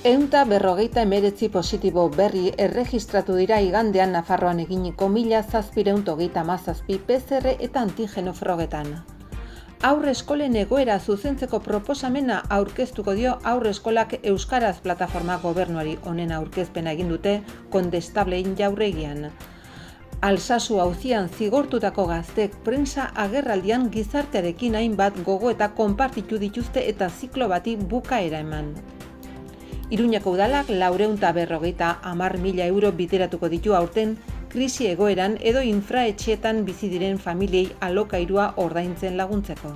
159 positibo berri erregistratu dira igandean Nafarroan eginiko 1737 PCR eta antigeno frogetan. Haurreskolen egoera zuzentzeko proposamena aurkeztuko dio Haurreskolak Euskaraz plataforma gobernuari. Honen aurkezpena egin dute Kondestableen jauregian. Alsasu auzian zigortutako gaztek prensa agerraldian gizartearekin hainbat gogoeta konpartitu dituzte eta ziklo bati bukaera eman. Iruñako udalak 450.000 euro bideratuko ditu aurten krisi egoeran edo infraetxeetan bizi diren familiei alokairua ordaintzen laguntzeko.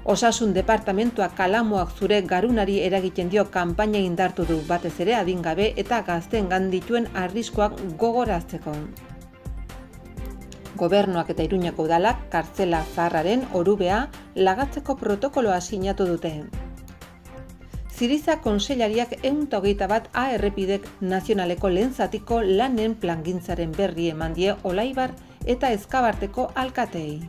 Osasun departamentuak kalamoak zure garunari eragiten dio kanpaina indartu du, batez ere adingabe eta gazteengan dituen arriskuak gogorazteko. Gobernuak eta Iruñako udalak kartzela zaharraren orubea lagatzeko protokoloa sinatu dute. Ziriza konseilariak 121 errepidek nazionaleko lehen zatiko lanen plangintzaren berri eman die Olaibar eta Ezkabarteko alkateei.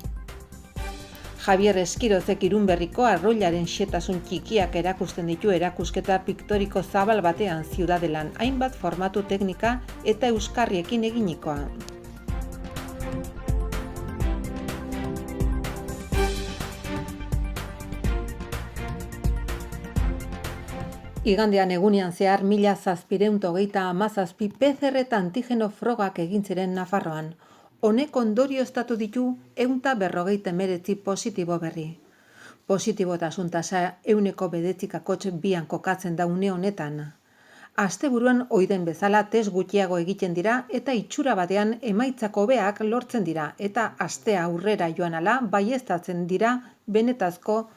Javier Eskirozek Irunberriko arroilaren xetasun txikiak erakusten ditu erakusketa piktoriko zabal batean Ziudadelan, hainbat formatu teknika eta euskarriekin eginikoa. Igandean egunean zehar 1737 PCR eta antigeno frogak egin ziren Nafarroan. Honek ondorioztatu ditu 159 positibo berri. Positibotasun tasa 9,9 kokatzen da une honetan. Asteburuan oiden bezala test gutxiago egiten dira eta itxura batean emaitzak hobeak lortzen dira eta astea aurrera joan ala baieztatzen dira benetazko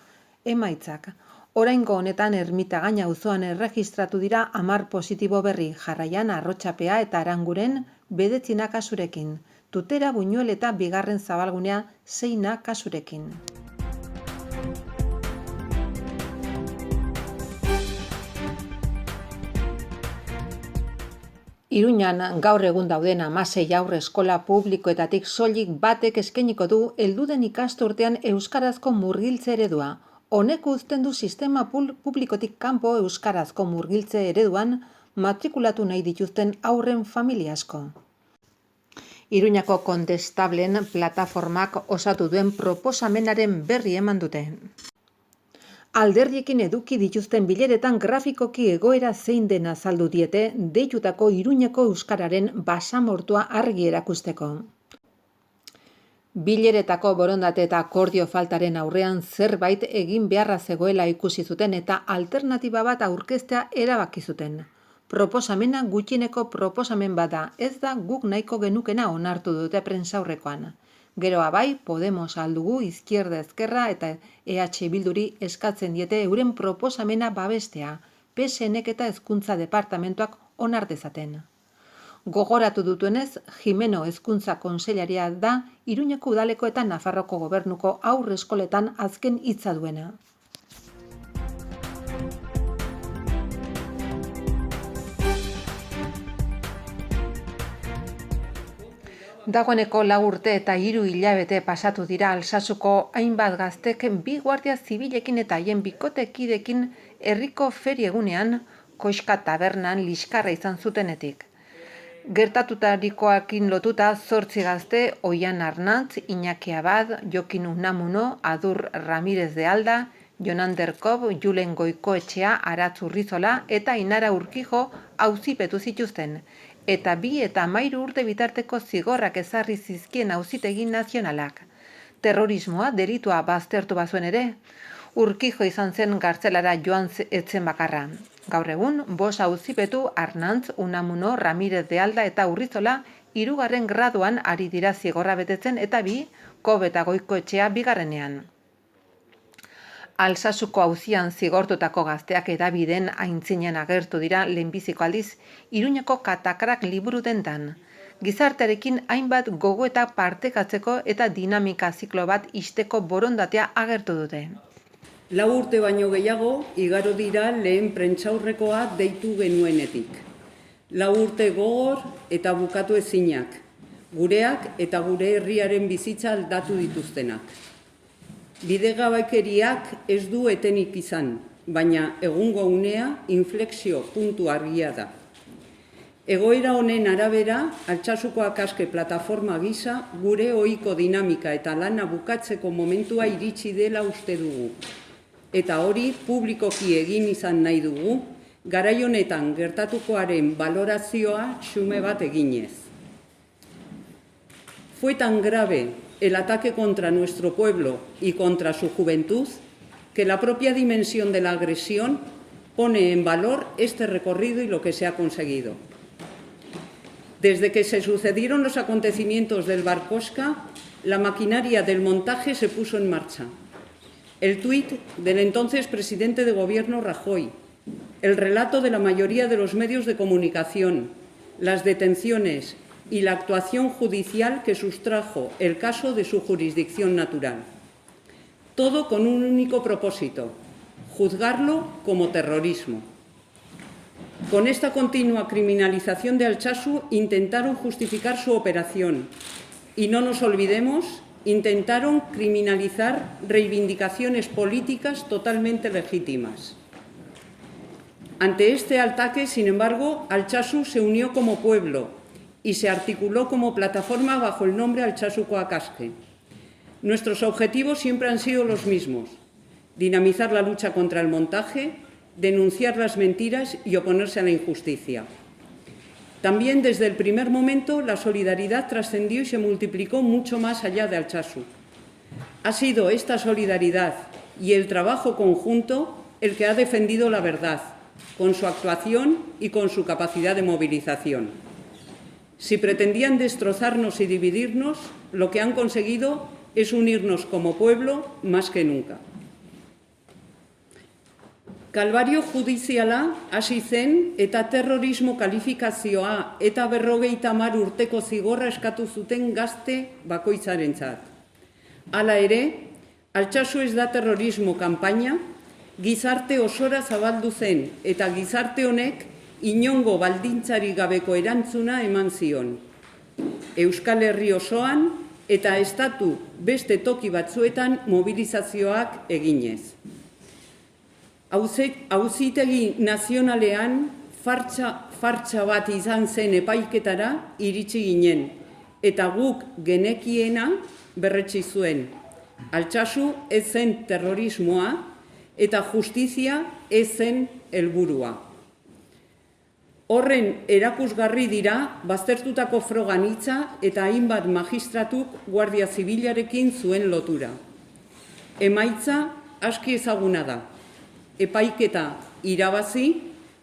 emaitzak. Oraingo honetan Ermitagain auzoan erregistratu dira 10 positibo berri, jarraian Arrotxapea eta Aranguren 9 kasurekin. Tutera, Buñuel eta bigarren zabalgunea 6 kasurekin. Iruñan gaur egun dauden 16 haurreskola publikoetatik soilik batek eskainiko du helduden ikasturtean euskarazko murgiltze eredua. Honek uzten du sistema publikotik kanpo euskarazko murgiltze ereduan matrikulatu nahi dituzten haurren familia asko. Iruñako Kondestableen plataformak osatu duen proposamenaren berri eman dute. Alderdiekin eduki dituzten bileretan grafikoki egoera zein den azaldu diete deitutako Iruñako euskararen basamortua argi erakusteko. Bileretako borondate eta akordio faltaren aurrean zerbait egin beharra zegoela ikusi zuten eta alternatiba bat aurkeztea erabaki zuten. Proposamena gutxieneko proposamen bada, ez da guk nahiko genukena onartu dute prentsaurrekoan. Geroa bai, Podemos aldugu, Izquierda Ezkerra eta EH Bilduri eskatzen diete euren proposamena babestea, PSNek eta Hezkuntza Departamentuak onar dezaten. Gogoratu dutenez, Jimeno Hezkuntza Kontseilaria da Iruñako udaleko eta Nafarroko gobernuko haurreskoletan azken hitza duena. Dagoeneko 4 urte eta 3 hilabete pasatu dira Alsasuko hainbat gaztek 2 guardia zibilekin eta haien bikotekidekin herriko feriegunean Koxka tabernan liskarra izan zutenetik. Gertatutarikoakin lotuta 8 gazte, Oian Arnatz, Iñaki Abad, Jokin Unamuno, Adur Ramirez de Alda, Jonander Kob, Julen Goikoetxea, Aratz Urrizola eta Inara Urkijo auzipetu zituzten. Eta 2 eta 13 urte bitarteko zigorrak ezarri zizkien auzitegi nazionalak. Terrorismoa delitua baztertu bazuen ere, Urkijo izan zen kartzelara joan etzen bakarra. Gaur egun, 5 auzipetu Arnantz, Unamuno, Ramirez de Alda eta Urrizola 3. graduan ari dira zigorra betetzen eta 2 Kob eta Goikoetxea 2. Alsasuko auzian zigortutako gazteak hedabideen aintzinean agertu dira lehenbiziko aldiz Iruñako katakrak liburu dendan. Gizartearekin hainbat gogoeta partekatzeko eta dinamika ziklo bat ixteko borondatea agertu dute. 4 urte baino gehiago igaro dira lehen prentsaurrekoa deitu genuenetik. 4 urte gogor eta bukatu ezinak, gureak eta gure herriaren bizitza aldatu dituztenak. Bidegabaikeriak ez du etenik izan, baina egungo unea inflexio puntu argia da. Egoera honen arabera, Altsasuko Akaske plataforma gisa gure ohiko dinamika eta lana bukatzeko momentua iritsi dela uste dugu. Eta hori publikoki egin izan nahi dugu, garai honetan gertatukoaren valorazioa xume bat eginez. Fue tan grave el ataque contra nuestro pueblo y contra su juventud que la propia dimensión de la agresión pone en valor este recorrido y lo que se ha conseguido. Desde que se sucedieron los acontecimientos del Barkosca, la maquinaria del montaje se puso en marcha. El tuit del entonces presidente de Gobierno Rajoy, el relato de la mayoría de los medios de comunicación, las detenciones y la actuación judicial que sustrajo el caso de su jurisdicción natural. Todo con un único propósito: juzgarlo como terrorismo. Con esta continua criminalización de Altsasu intentaron justificar su operación y, no nos olvidemos, intentaron criminalizar reivindicaciones políticas totalmente legítimas. Ante este ataque, sin embargo, Altsasu se unió como pueblo y se articuló como plataforma bajo el nombre Altsasuko Akaske. Nuestros objetivos siempre han sido los mismos: dinamizar la lucha contra el montaje, denunciar las mentiras y oponerse a la injusticia. También desde el primer momento la solidaridad trascendió y se multiplicó mucho más allá de Altsasu. Ha sido esta solidaridad y el trabajo conjunto el que ha defendido la verdad, con su actuación y con su capacidad de movilización. Si pretendían destrozarnos y dividirnos, lo que han conseguido es unirnos como pueblo más que nunca. Kalbario judiziala hasi zen eta terrorismo kalifikazioa eta 50 urteko zigorra eskatu zuten gazte bakoitzarentzat. Hala ere, Altsasu ez da terrorismo kanpaina, gizarte osora zabaldu zen eta gizarte honek inongo baldintzari gabeko erantzuna eman zion. Euskal Herri osoan eta estatu beste toki batzuetan mobilizazioak eginez. Auzitegi nazionalean fartsa bat izan zen epaiketara iritsi ginen, eta guk genekiena berretsi zuen: Altsasu ez zen terrorismoa eta justizia ez zen helburua. Horren erakusgarri dira baztertutako frogan hitza eta hainbat magistratuk Guardia Zibilarekin zuen lotura. Emaitza aski ezaguna da: epaiketa irabazi,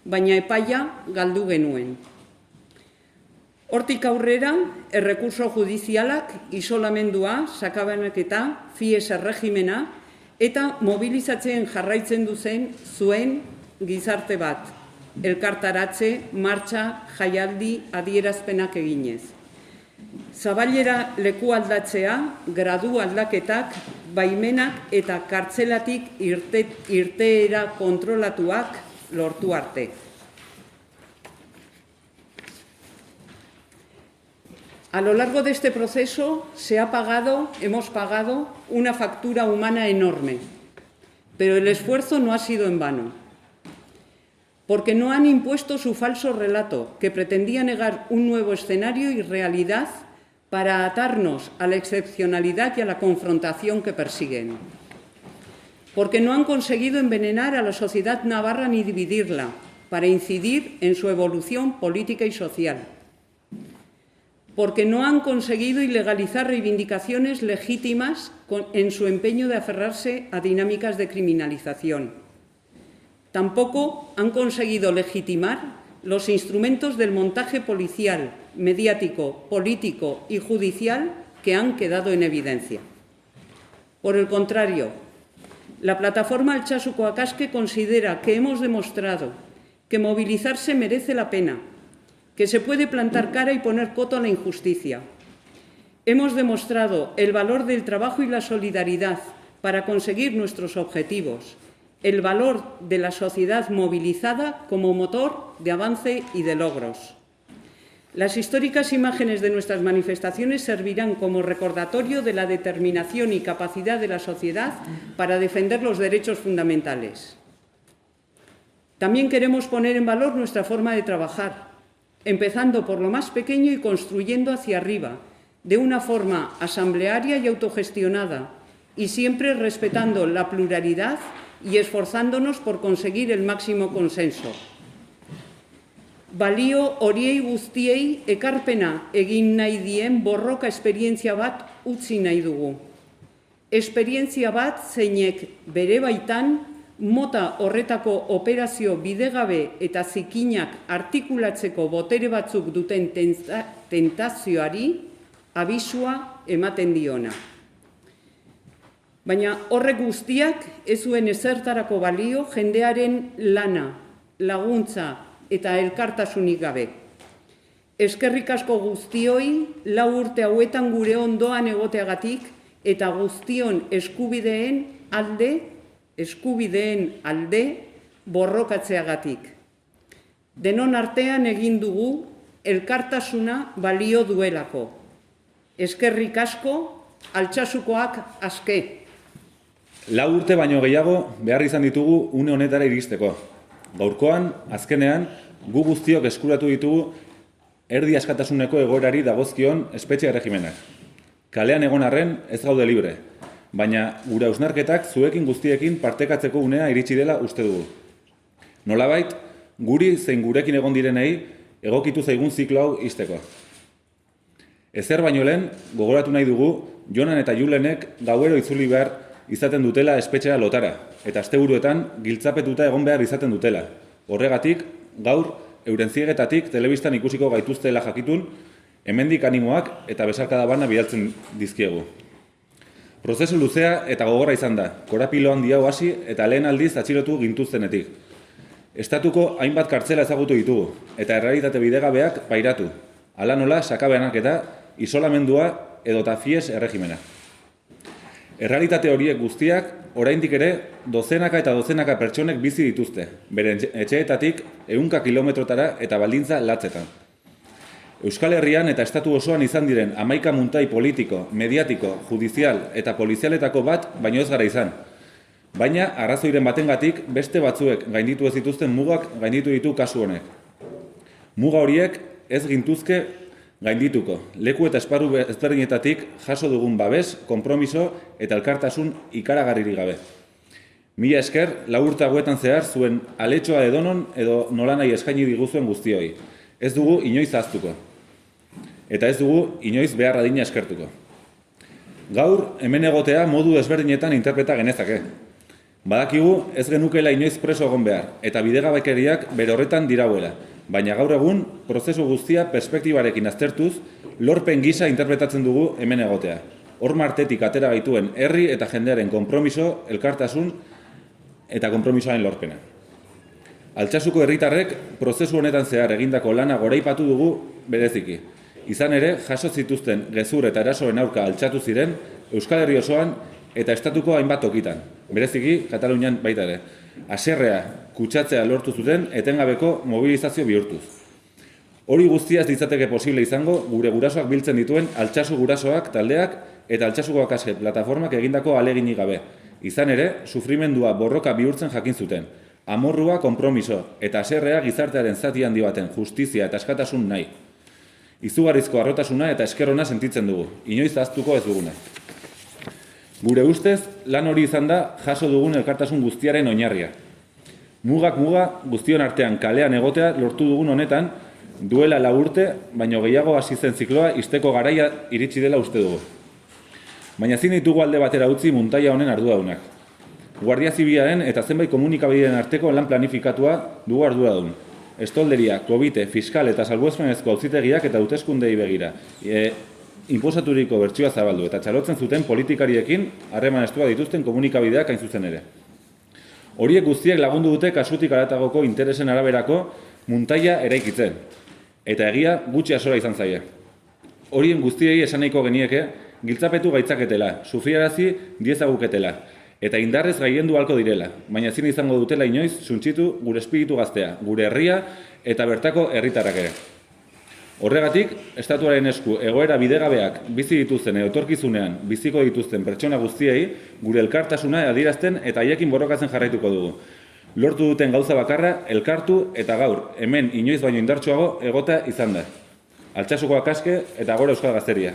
baina epaia galdu genuen. Hortik aurrera, errekurso judizialak, isolamendua, sakabanaketa, FIES erregimena eta mobilizatzen jarraitzen zuen gizarte bat, elkartaratze, martxa, jaialdi, adierazpenak eginez. Zabalera leku aldatzea, gradu aldaketak, baimenak eta kartzelatik irteera kontrolatuak lortu arte. A lo largo de este proceso hemos pagado una factura humana enorme, pero el esfuerzo no ha sido en vano, porque no han impuesto su falso relato, que pretendía negar un nuevo escenario y realidad para atarnos a la excepcionalidad y a la confrontación que persiguen. Porque no han conseguido envenenar a la sociedad navarra ni dividirla, para incidir en su evolución política y social. Porque no han conseguido ilegalizar reivindicaciones legítimas en su empeño de aferrarse a dinámicas de criminalización. Tampoco han conseguido legitimar los instrumentos del montaje policial, mediático, político y judicial que han quedado en evidencia. Por el contrario, la plataforma Altsasuko Akaske considera que hemos demostrado que movilizarse merece la pena, que se puede plantar cara y poner coto a la injusticia. Hemos demostrado el valor del trabajo y la solidaridad para conseguir nuestros objetivos, el valor de la sociedad movilizada como motor de avance y de logros. Las históricas imágenes de nuestras manifestaciones servirán como recordatorio de la determinación y capacidad de la sociedad para defender los derechos fundamentales. También queremos poner en valor nuestra forma de trabajar, empezando por lo más pequeño y construyendo hacia arriba, de una forma asamblearia y autogestionada, y siempre respetando la pluralidad y esforzándonos por conseguir el máximo consenso. Balio horiei guztiei ekarpena egin nahi dien borroka esperientzia bat utzi nahi dugu. Esperientzia bat zeinek bere baitan mota horretako operazio bidegabe eta zikinak artikulatzeko botere batzuk duten tentazioari abisua ematen diona. Baina horrek guztiak ez zuen ezertarako balio jendearen lana, laguntza eta elkartasunik gabe. Eskerrik asko guztioi 4 urte hauetan gure ondoan egoteagatik eta guztion eskubideen alde borrokatzeagatik. Denon artean egin dugu elkartasuna balio duelako. Eskerrik asko, Altsasukoak aske. 4 urte baino gehiago behar izan ditugu une honetara iristeko. Gaurkoan, azkenean, gu guztiok eskuratu ditugu erdi askatasuneko egoerari dagozkion espetxe erregimenak. Kalean egon arren ez gaude libre, baina gure hausnarketak zuekin guztiekin partekatzeko unea iritsi dela uste dugu. Nolabait, guri zein gurekin egon direnei egokitu zaigun ziklo hau ixteko. Ezer baino lehen, gogoratu nahi dugu, Jonan eta Julenek gauero itzuli behar izaten dutela espetxea lotara, eta asteburuetan giltzapetuta egon behar izaten dutela. Horregatik, gaur, euren ziegetatik telebistan ikusiko gaituztela jakitun, hemendik animoak eta besarkada bana bidaltzen dizkiegu. Prozesu luzea eta gogorra izan da, korapilo handi hau hasi eta lehen aldiz atxilotu gintuztenetik. Estatuko hainbat kartzela ezagutu ditugu, eta errealitate bidegabeak pairatu, hala nola sakabeanak eta isolamendua edota fies erregimena. Errealitate horiek guztiak, oraindik ere, dozenaka eta dozenaka pertsonek bizi dituzte, beren etxeetatik 100 kilometrotara eta baldintza latzetan. Euskal Herrian eta estatu osoan izan diren 11 muntai politiko, mediatiko, judizial eta polizialetako bat baino ez gara izan. Baina, arrazoiren batengatik beste batzuek gainditu ez dituzten mugak gainditu ditu kasu honek. Muga horiek ez gintuzke gaindituko, leku eta esparru ezberdinetatik jaso dugun babes, konpromiso eta elkartasun ikaragarririk gabe. Mila esker, 4 urte hauetan zehar zuen aletxoa edonon edo nolanahi eskaini diguzuen guztioi. Ez dugu inoiz ahaztuko. Eta ez dugu inoiz behar adina eskertuko. Gaur, hemen egotea modu ezberdinetan interpreta genezake. Badakigu ez genukela inoiz preso egon behar, eta bidegabekeriak bere horretan dirauela. Baina gaur egun, prozesu guztia perspektibarekin aztertuz, lorpen gisa interpretatzen dugu hemen egotea. Horma artetik atera gaituen herri eta jendearen konpromiso, elkartasun eta konpromisoaren lorpena. Altsasuko herritarrek prozesu honetan zehar egindako lana goraipatu dugu bereziki. Izan ere, jaso zituzten gezur eta erasoen aurka altxatu ziren Euskal Herri osoan eta estatuko hainbat tokitan. Bereziki, Katalunian baita ere. Haserrea, kutsatzea lortu zuten etengabeko mobilizazio bihurtuz. Hori guztia ez ditzateke posible izango gure gurasoak biltzen dituen Altsasu gurasoak taldeak eta Altsasukoak aske plataformak egindako ahaleginik gabe. Izan ere, sufrimendua borroka bihurtzen jakin zuten. Amorrua, konpromiso eta haserrea gizartearen zati handi baten justizia eta askatasun nahi. Izugarrizko harrotasuna eta eskerrona sentitzen dugu, inoiz ahaztuko ez duguna. Gure ustez, lan hori izan da jaso dugun elkartasun guztiaren oinarria. Mugak muga guztion artean kalean egotea lortu dugun honetan, duela 4 urte, baino gehiago hasi zen zikloa ixteko garaia iritsi dela uste dugu. Baina ezin ditugu alde batera utzi muntaia honen arduradunak. Guardia Zibilaren eta zenbait komunikabideen arteko lan planifikatua dugu arduradun. Estolderia, kobite, fiskal eta salbuespenezko auzitegiak eta hauteskundei begira. Inposaturiko bertsioa zabaldu eta txalotzen zuten politikariekin harreman estua dituzten komunikabideak hain zuzen ere. Horiek guztiek lagundu dute kasutik haratagoko interesen araberako muntaia eraikitzen. Eta egia gutxi asora izan zaie. Horien guztiei esan nahiko genieke, giltzapetu gaitzaketela, sufriarazi diezaguketela, eta indarrez gaiendu halko direla, baina ezin izango dutela inoiz suntsitu gure espiritu gaztea, gure herria eta bertako herritarrak ere. Horregatik, estatuaren esku egoera bidegabeak bizi dituzten etorkizunean biziko dituzten pertsona guztiei gure elkartasuna adierazten eta haiekin borrokatzen jarraituko dugu. Lortu duten gauza bakarra, elkartu eta gaur, hemen inoiz baino indartsuago egota izan da. Altsasukoak aske eta gora Euskal Gazteria.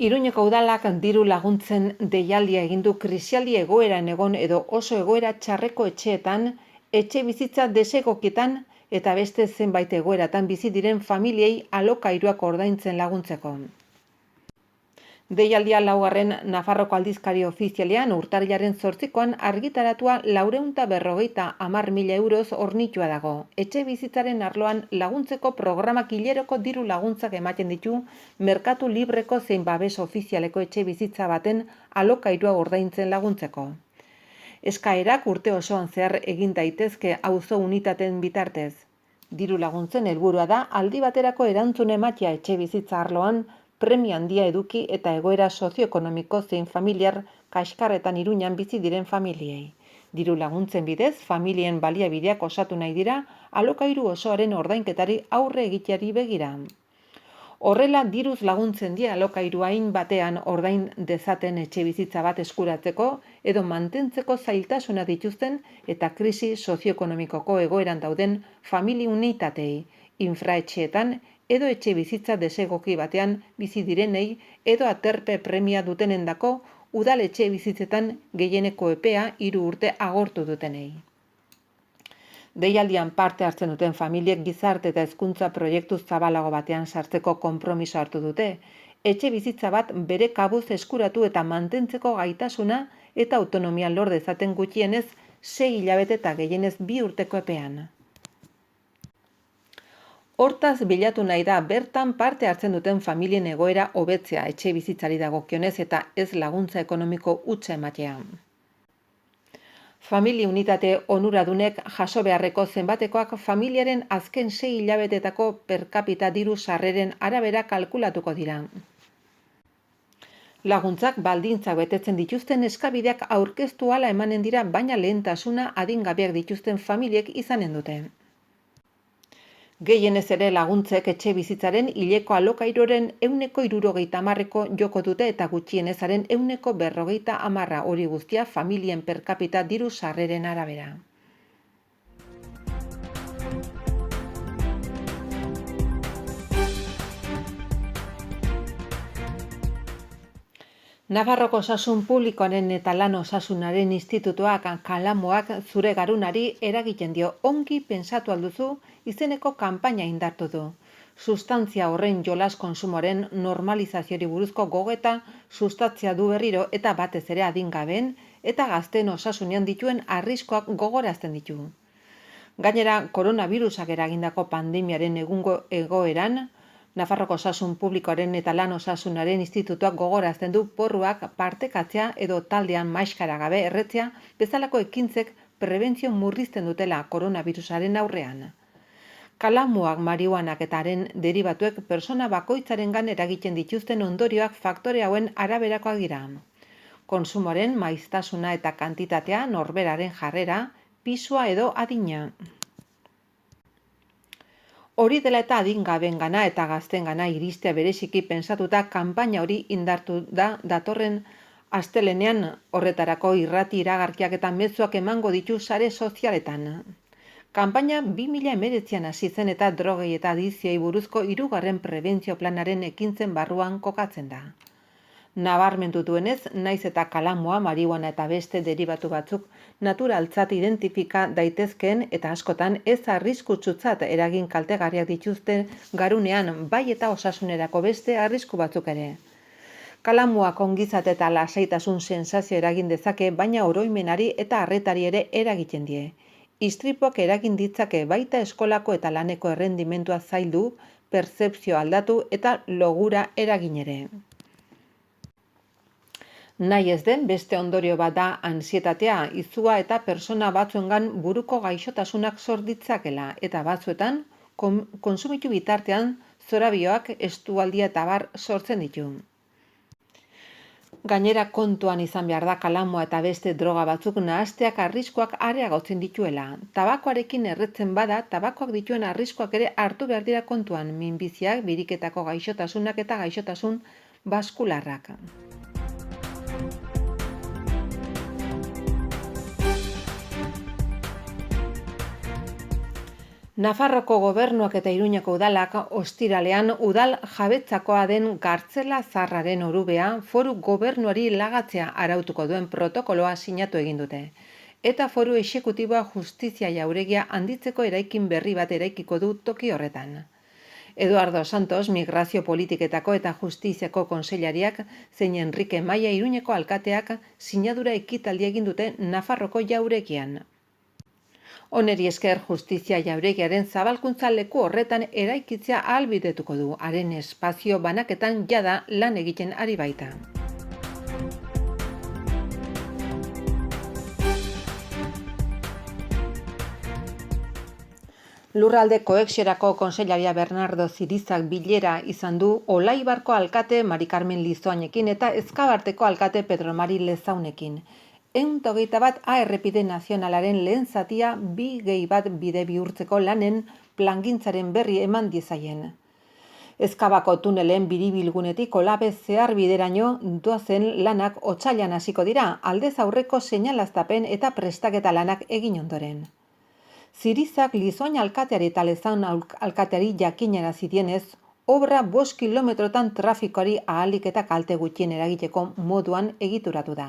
Iruñeko udalak diru laguntzen deialdia egin du krisialdi egoeran egon edo oso egoera txarreko etxeetan, etxe bizitza desegokietan eta beste zenbait egoeratan bizi diren familiei alokairuak ordaintzen laguntzeko. Deialdia 4. Nafarroko aldizkari ofizialean urtarrilaren 8koan argitaratua 450.000 euroz hornitua dago. Etxe bizitzaren arloan laguntzeko programak hileroko diru laguntzak ematen ditu merkatu libreko zein babes ofizialeko etxe bizitza baten alokairua ordaintzen laguntzeko. Eskaerak urte osoan zehar egin daitezke auzo unitateen bitartez. Diru laguntzen helburua da aldi baterako erantzun ematea etxe bizitza arloan premia handia eduki eta egoera sozioekonomiko zein familiar kaskarretan Iruñan bizi diren familiei. Diru laguntzen bidez, familien baliabideak osatu nahi dira alokairu osoaren ordainketari aurre egiteari begira. Horrela, diruz laguntzen die alokairu hain batean ordain dezaten etxe bizitza bat eskuratzeko edo mantentzeko zailtasuna dituzten eta krisi sozioekonomikoko egoeran dauden famili unitatei, infraetxeetan edo etxe bizitza desegoki batean bizi direnei edo aterpe premia dutenendako udaletxe bizitzetan gehieneko epea 3 urte agortu dutenei. Deialdian parte hartzen duten familiek gizarte eta hezkuntza proiektu zabalago batean sartzeko konpromiso hartu dute, etxe bizitza bat bere kabuz eskuratu eta mantentzeko gaitasuna eta autonomia lor dezaten gutxienez 6 hilabete eta gehienez 2 urteko epean. Hortaz bilatu nahi da bertan parte hartzen duten familien egoera hobetzea etxe bizitzari dagokionez eta ez laguntza ekonomiko hutsa ematea. Famili unitate onuradunek jaso beharreko zenbatekoak familiaren azken 6 hilabetetako per capita diru sarreren arabera kalkulatuko dira. Laguntzak baldintzak betetzen dituzten eskabideak aurkeztu ahala emanen dira, baina lehentasuna adingabeak dituzten familiek izanen dute. Gehienez ere laguntzek etxe bizitzaren hileko alokairuaren 170%ko joko dute eta gutxienezaren 150%, hori guztia familien per capita diru sarreren arabera. Nafarroko Osasun Publikoaren eta Lan Osasunaren Institutuak Kalamoak zure garunari eragiten dio. Ongi pentsatu alduzu izeneko kanpaina indartu du. Sustantzia horren jolas konsumoren normalizazioari buruzko gogeta sustatzea du berriro eta batez ere adingabeen eta gazteen osasunean dituen arriskoak gogorazten ditu. Gainera, koronavirusak eragindako pandemiaren egungo egoeran, Nafarroko Osasun Publikoaren eta Lan Osasunaren Institutuak gogorazten du porruak partekatzea edo taldean maskara gabe erretzea bezalako ekintzek prebentzio murrizten dutela koronavirusaren aurrean. Kalamuak, marihuanak eta haren deribatuek persona bakoitzarengan eragiten dituzten ondorioak faktore hauen araberakoak dira. Konsumoren maiztasuna eta kantitatea, norberaren jarrera, pisua edo adina. Hori dela eta adingabengana eta gaztengana iristea bereziki pentsatuta kanpaina hori indartu da datorren astelenean, horretarako irrati iragarkiak eta mezuak emango ditu sare sozialetan. Kanpaina 2019an hasi zen eta drogei eta adizioei buruzko 3. prebentzio planaren ekintzen barruan kokatzen da. Nabarmendu duenez, naiz eta kalamua, marihuana eta beste deribatu batzuk naturaltzat identifika daitezkeen eta askotan ez arriskutsutzat eragin kaltegarriak dituzten garunean, bai eta osasunerako beste arrisku batzuk ere. Kalamuak ongizate eta lasaitasun sensazio eragin dezake, baina oroimenari eta arretari ere eragiten die. Istripuak eragin ditzake baita eskolako eta laneko errendimentua zaildu, pertzepzio aldatu eta logura eragin ere. Nahi ez den beste ondorio bat da antsietatea, izua eta persona batzuengan buruko gaixotasunak sor ditzakela eta batzuetan kontsumitu bitartean zorabioak, estualdia eta bar sortzen ditu. Gainera kontuan izan behar da kalamoa eta beste droga batzuk nahasteak arriskuak areagotzen dituela. Tabakoarekin erretzen bada, tabakoak dituen arriskuak ere hartu behar dira kontuan, minbiziak, biriketako gaixotasunak eta gaixotasun baskularrak. Nafarroko gobernuak eta Iruñeko udalak ostiralean udal jabetzakoa den Gartzela Zaharraren orubea foru gobernuari lagatzea arautuko duen protokoloa sinatu egin dute. Eta foru exekutiboa justizia jauregia handitzeko eraikin berri bat eraikiko du toki horretan. Eduardo Santos, migrazio politiketako eta justiziako kontseilariak, zein Enrique Maia Iruñeko alkateak sinadura ekitaldia egin dute Nafarroko jauregian. Oneri esker justizia jauregiaren zabalkuntza leku horretan eraikitzea ahalbidetuko du, haren espazio banaketan jada lan egiten ari baita. Lurralde kohetsiorako kontseilaria Bernardo Zirizak bilera izan du Olaibarko alkate Mari Carmen Lizoanekin eta Ezkabarteko alkate Pedro Mari Lezaunekin. 121 A errepide nazionalaren lehen zatia 2+1 bide bihurtzeko lanen plangintzaren berri eman diezaien. Ezkabako tunelen biribilgunetik Olabe zehar bideraino doazen lanak otsailean hasiko dira, aldez aurreko seinalaztapen eta prestaketa lanak egin ondoren. Zirizak Lizoain alkateari eta Lezaun alkateari jakinarazi dienez, obra 5 kilometrotan trafikoari ahalik eta kalte gutxien eragiteko moduan egituratu da.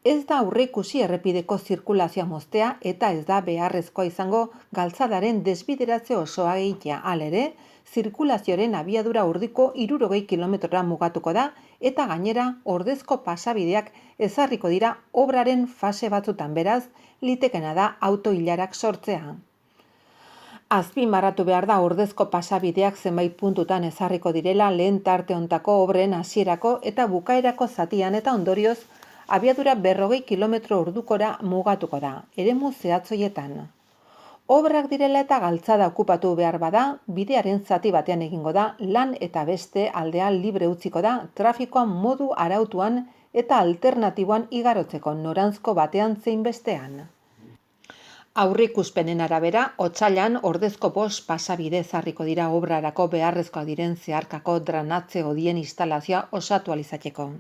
Ez da aurreikusi errepideko zirkulazioa moztea eta ez da beharrezkoa izango galtzadaren desbideratze osoa egitea. Halere, zirkulazioaren abiadura urdiko 60 kilometrora mugatuko da eta gainera ordezko pasabideak ezarriko dira obraren fase batzutan, beraz, litekena da auto-ilarak sortzea. Azpimarratu behar da ordezko pasabideak zenbait puntutan ezarriko direla lehen tarte hontako obren hasierako eta bukaerako zatian eta ondorioz abiadura 40 kilometro ordukora mugatuko da, eremu zehatzoietan. Obrak direla eta galtzada okupatu behar bada, bidearen zati batean egingo da, lan eta beste aldea libre utziko da, trafikoa modu arautuan eta alternatiboan igarotzeko noranzko batean zein bestean. Aurreikuspenen arabera, otsailean ordezko 5 pasabide ezarriko dira obrarako beharrezkoak diren zeharkako dranatze hodien instalazioa osatu ahal izateko.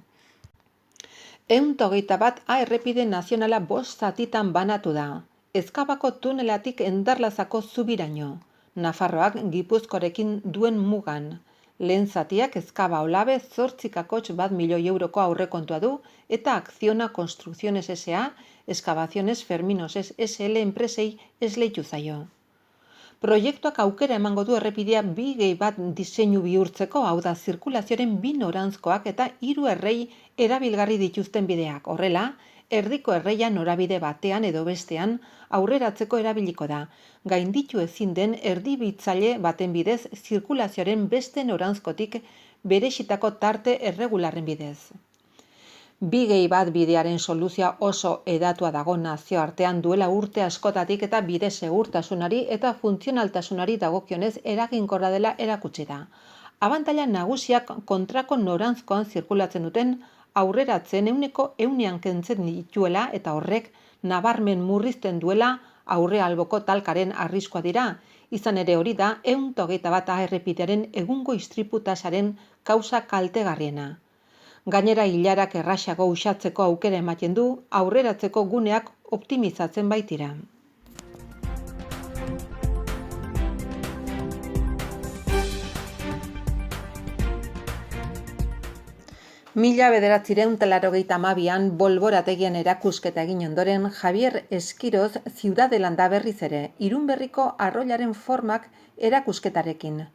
121 A errepide nazionala 5 zatitan banatu da. Ezkabako tunelatik Endarlazako zubiraino. Nafarroak Gipuzkoarekin duen mugan. Lehen zatiak Ezkaba Olabe 8,1 milioi euroko aurrekontua du eta Acciona Construcciones S.A. Excavaciones Ferminos SL enpresei esleitu zaio. Proiektuak aukera emango du errepidea 2+1 diseinu bihurtzeko, hau da zirkulazioaren 2 noranzkoak eta 3 errei erabilgarri dituzten bideak. Horrela, erdiko erreia norabide batean edo bestean aurreratzeko erabiliko da. Gainditu ezin den erdibitzaile baten bidez zirkulazioaren beste noranzkotik berexitako tarte erregularren bidez. 2+1 bidearen soluzioa oso edatua dago nazioartean duela urte askotatik eta bide segurtasunari eta funtzionaltasunari dagokionez eraginkorra dela erakutsi da. Abantaila nagusiak kontrako noranzkoan zirkulatzen duten aurreratzen 100% kentzen dituela eta horrek nabarmen murrizten duela aurre alboko talkaren arriskua dira. Izan ere hori da 121 A errepidearen egungo istripu tasaren kausa kaltegarriena. Gainera ilarak erraxago uxatzeko aukera ematen du, aurreratzeko guneak optimizatzen baitira. Mila 1982an Bolborategian erakusketa egin ondoren Javier Esquiroz Ziudadelan da berriz ere, Irunberriko arroilaren formak erakusketarekin.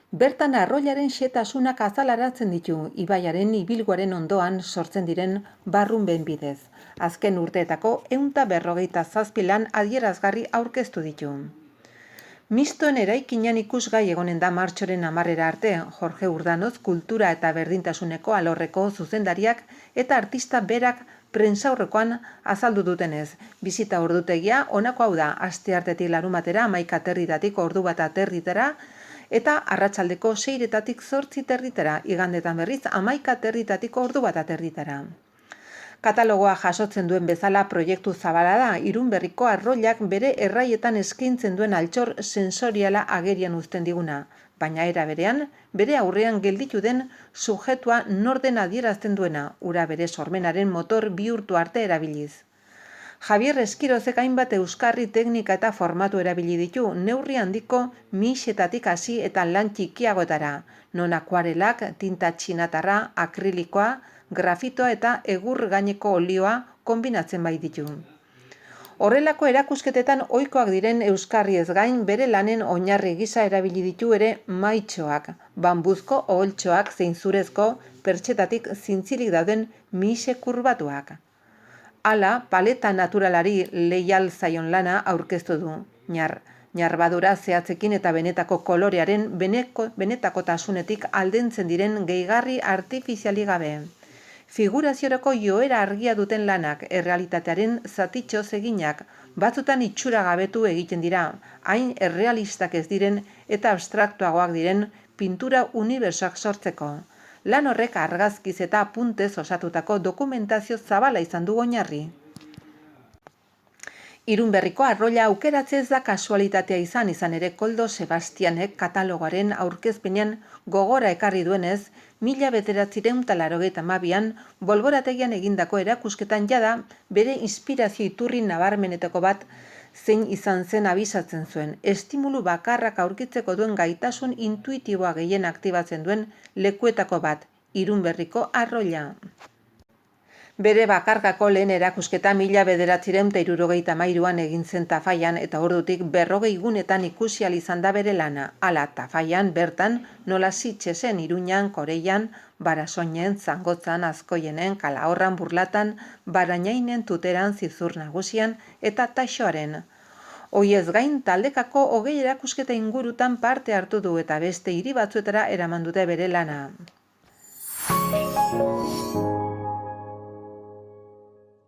Bertan arroilaren xehetasunak azalaratzen ditu, ibaiaren ibilguaren ondoan sortzen diren barrunben bidez. Azken urteetako 157 lan adierazgarri aurkeztu ditu. Mistoen eraikinean ikusgai egonen da martxoren 10 arte, Jorge Urdanoz kultura eta berdintasuneko alorreko zuzendariak eta artista berak prentsaurrekoan azaldu dutenez. Bisita ordutegia honako hau da, asteartetik larunbatera 11 aterritatik ordu bat aterritara, eta arratsaldeko 6:00 8:30 igandetan berriz 11:30 1:30. Katalogoa jasotzen duen bezala proiektu zabala da, Irunberriko arroilak bere erraietan eskaintzen duen altxor sensoriala agerian uzten diguna, baina era berean, bere aurrean gelditu den subjektua norden adierazten duena, ura bere sormenaren motor bihurtu arte erabiliz. Javier Eskirozek hainbat euskarri teknika eta formatu erabili ditu, neurri handiko mixetatik hasi eta lan txikiagoetara, non akuarelak, tinta txinatarra, akrilikoa, grafitoa eta egur gaineko olioa konbinatzen bai ditu. Horrelako erakusketetan ohikoak diren euskarriez gain bere lanen oinarri gisa erabili ditu ere maitxoak, bambuzko oholtxoak zein zurezko pertsetatik zintzilik dauden mixe kurbatuak. Hala, paleta naturalari leial zaion lana aurkeztu du. Ñarbadura zehatzekin eta benetako kolorearen benetakotasunetik aldentzen diren gehigarri artifiziali gabe. Figuraziorako joera argia duten lanak, errealitatearen zatitxo eginak, batzutan itxura gabetu egiten dira, hain errealistak ez diren eta abstraktuagoak diren pintura unibertsoak sortzeko. Lan horrek argazkiz eta apuntez osatutako dokumentazio zabala izan du oinarri. Irunberriko arroila aukeratze ez da kasualitatea izan ere Koldo Sebastianek katalogoaren aurkezpenean gogora ekarri duenez, 1982an Bolborategian egindako erakusketan jada bere inspirazio iturri nabarmenetako bat zein izan zen abisatzen zuen, estimulu bakarrak aurkitzeko duen gaitasun intuitiboa gehien aktibatzen duen lekuetako bat, Irunberriko arroila. Bere bakarkako lehen erakusketa 1973an egin zen Tafallan eta ordutik 40 gunetan ikusi ahal izan da bere lana. Hala, Tafallan bertan nola Sitgesen, Iruñan, Koreian, Barasoinen, Zangotzan, Azkoienen, Kalahorran, Burlatan, Barainainen, Tuteran, Zizur Nagusian eta Taxoaren. Hoiez gain taldekako 20 erakusketa ingurutan parte hartu du eta beste hiri batzuetara eraman dute bere lana.